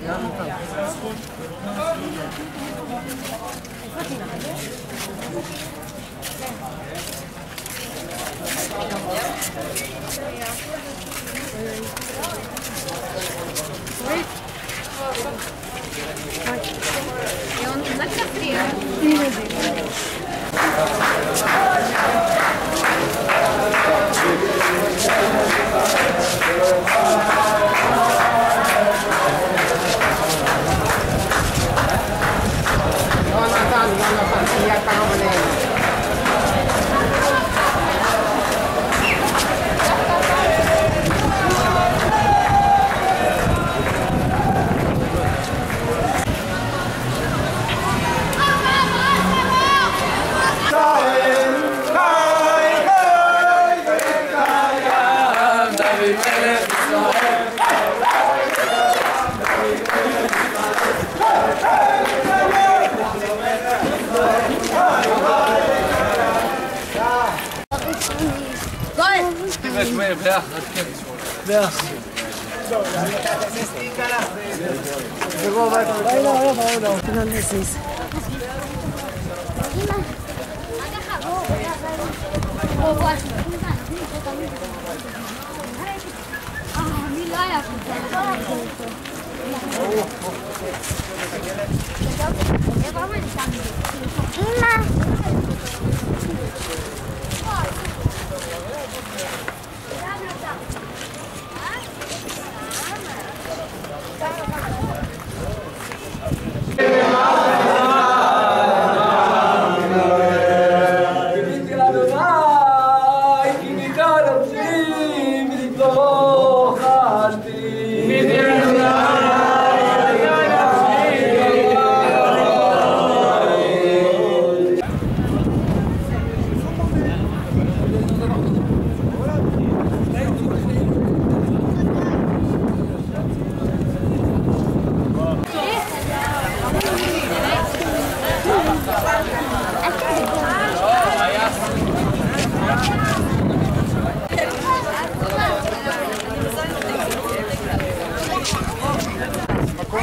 И он на костре.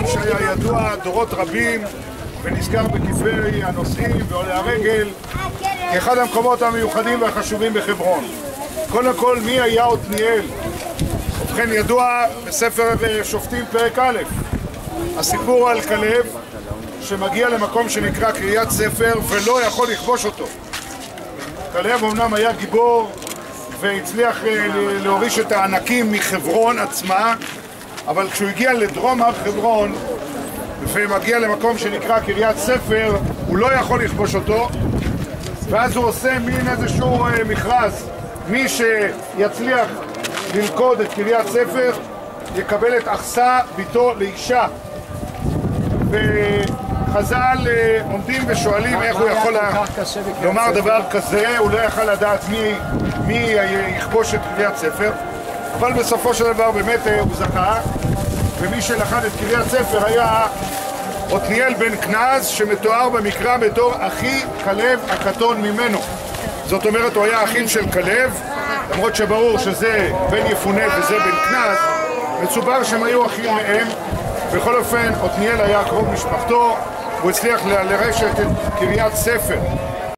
שהיה ידוע דורות רבים ונזכר בכתבי הנוסעים ועולי הרגל כאחד המקומות המיוחדים והחשובים בחברון. קודם כל, מי היה עתניאל? ובכן, ידוע בספר שופטים פרק א', הסיפור על כלב שמגיע למקום שנקרא קריית ספר ולא יכול לכבוש אותו. כלב אמנם היה גיבור והצליח להוריש את הענקים מחברון עצמה, אבל כשהוא הגיע לדרום הר חברון ומגיע למקום שנקרא קריית ספר, הוא לא יכול לכבוש אותו, ואז הוא עושה מין איזשהו מכרז. מי שיצליח ללכוד את קריית ספר יקבל את אחסה ביתו לאישה. וחז"ל עומדים ושואלים איך הוא יכול לומר דבר כזה. הוא לא יכול לדעת מי יכבוש את קריית ספר, אבל בסופו של דבר באמת הוא זכה, ומי שלכד את קריית ספר היה עתניאל בן כנז, שמתואר במקרא בתור אחי כלב הקטון ממנו. זאת אומרת, הוא היה אחיו של כלב, למרות שברור שזה בן יפונה וזה בן כנז, מסובר שהם היו אחים מהם. בכל אופן, עתניאל היה קרוב משפחתו, הוא הצליח לרשת את קריית ספר.